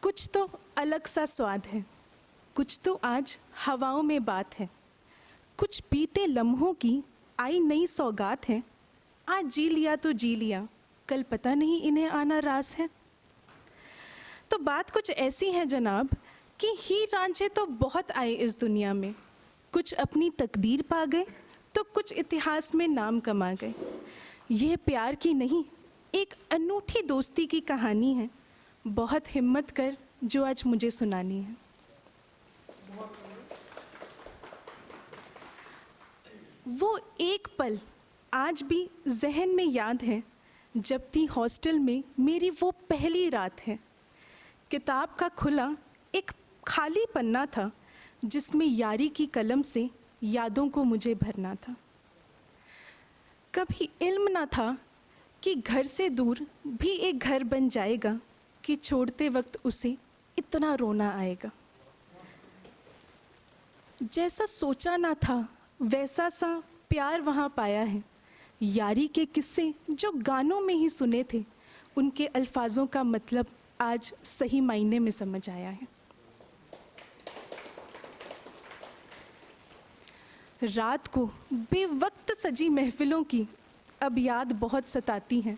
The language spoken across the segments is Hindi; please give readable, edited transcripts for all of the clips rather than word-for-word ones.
कुछ तो अलग सा स्वाद है, कुछ तो आज हवाओं में बात है, कुछ बीते लम्हों की आई नई सौगात है। आज जी लिया तो जी लिया, कल पता नहीं इन्हें आना रास है। तो बात कुछ ऐसी है जनाब कि हीर रांझे तो बहुत आए इस दुनिया में, कुछ अपनी तकदीर पा गए तो कुछ इतिहास में नाम कमा गए। यह प्यार की नहीं, एक अनूठी दोस्ती की कहानी है। बहुत हिम्मत कर जो आज मुझे सुनानी है। वो एक पल आज भी जहन में याद है, जब थी हॉस्टल में मेरी वो पहली रात है। किताब का खुला एक खाली पन्ना था, जिसमें यारी की कलम से यादों को मुझे भरना था। कभी इल्म ना था कि घर से दूर भी एक घर बन जाएगा, कि छोड़ते वक्त उसे इतना रोना आएगा। जैसा सोचा ना था वैसा सा प्यार वहाँ पाया है। यारी के किस्से जो गानों में ही सुने थे, उनके अल्फाजों का मतलब आज सही मायने में समझ आया है। रात को बेवक्त सजी महफिलों की अब याद बहुत सताती है।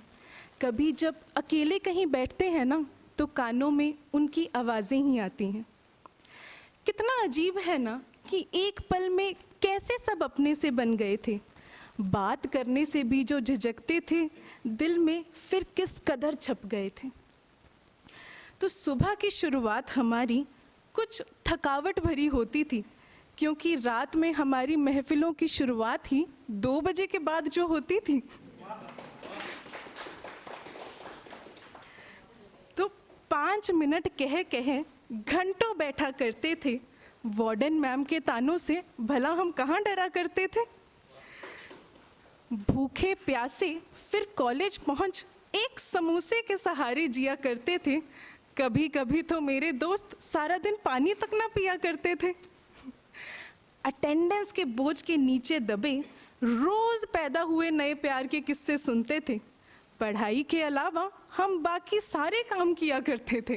कभी जब अकेले कहीं बैठते हैं ना, तो कानों में उनकी आवाज़ें ही आती हैं। कितना अजीब है ना कि एक पल में कैसे सब अपने से बन गए थे। बात करने से भी जो झिझकते थे, दिल में फिर किस कदर छप गए थे। तो सुबह की शुरुआत हमारी कुछ थकावट भरी होती थी, क्योंकि रात में हमारी महफिलों की शुरुआत ही 2 बजे के बाद जो होती थी। तो 5 मिनट कह कह घंटों बैठा करते थे। वार्डन मैम के तानों से भला हम कहाँ डरा करते थे। भूखे प्यासे फिर कॉलेज पहुंच एक समोसे के सहारे जिया करते थे। कभी कभी तो मेरे दोस्त सारा दिन पानी तक ना पिया करते थे। अटेंडेंस के बोझ के नीचे दबे रोज पैदा हुए नए प्यार के किस्से सुनते थे। पढ़ाई के अलावा हम बाकी सारे काम किया करते थे।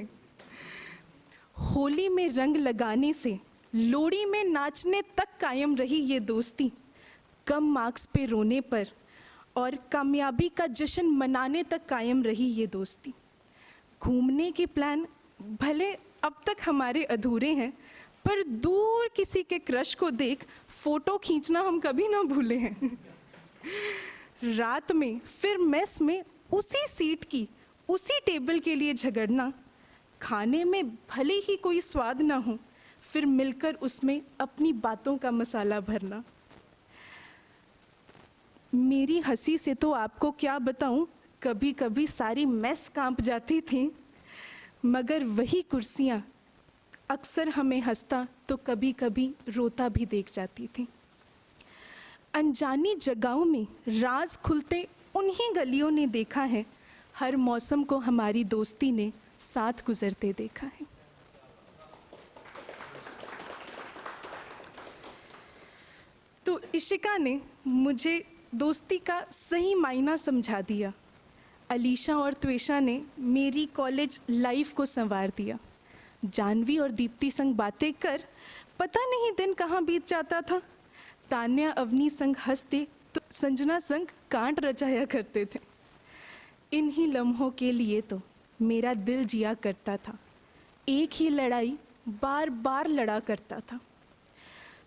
होली में रंग लगाने से लोहड़ी में नाचने तक कायम रही ये दोस्ती। कम मार्क्स पे रोने पर और कामयाबी का जश्न मनाने तक कायम रही ये दोस्ती। घूमने के प्लान भले अब तक हमारे अधूरे हैं, पर दूर किसी के क्रश को देख फोटो खींचना हम कभी ना भूले हैं। रात में फिर मेस में उसी सीट की उसी टेबल के लिए झगड़ना। खाने में भले ही कोई स्वाद ना हो, फिर मिलकर उसमें अपनी बातों का मसाला भरना। मेरी हंसी से तो आपको क्या बताऊं, कभी कभी सारी मेस कांप जाती थी। मगर वही कुर्सियां अक्सर हमें हंसता तो कभी कभी रोता भी देख जाती थी। अनजानी जगहों में राज खुलते उन्हीं गलियों ने देखा है। हर मौसम को हमारी दोस्ती ने साथ गुजरते देखा है। तो इशिका ने मुझे दोस्ती का सही मायना समझा दिया। अलीशा और त्वेषा ने मेरी कॉलेज लाइफ को संवार दिया। जानवी और दीप्ति संग बातें कर पता नहीं दिन कहाँ बीत जाता था। तान्या अवनी संग हंसते तो संजना संग कांट रचाया करते थे। इन्हीं लम्हों के लिए तो मेरा दिल जिया करता था। एक ही लड़ाई बार बार लड़ा करता था।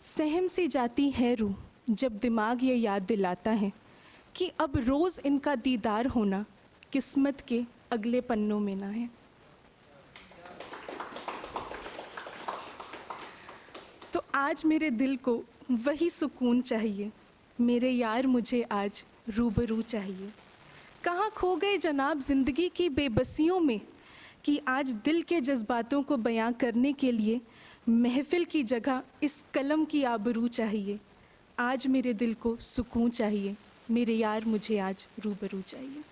सहम सी जाती है रूह जब दिमाग ये याद दिलाता है कि अब रोज़ इनका दीदार होना किस्मत के अगले पन्नों में ना है। तो आज मेरे दिल को वही सुकून चाहिए। मेरे यार मुझे आज रूबरू चाहिए। कहाँ खो गए जनाब ज़िंदगी की बेबसियों में, कि आज दिल के जज्बातों को बयां करने के लिए महफिल की जगह इस कलम की आबरू चाहिए। आज मेरे दिल को सुकून चाहिए। मेरे यार मुझे आज रूबरू चाहिए।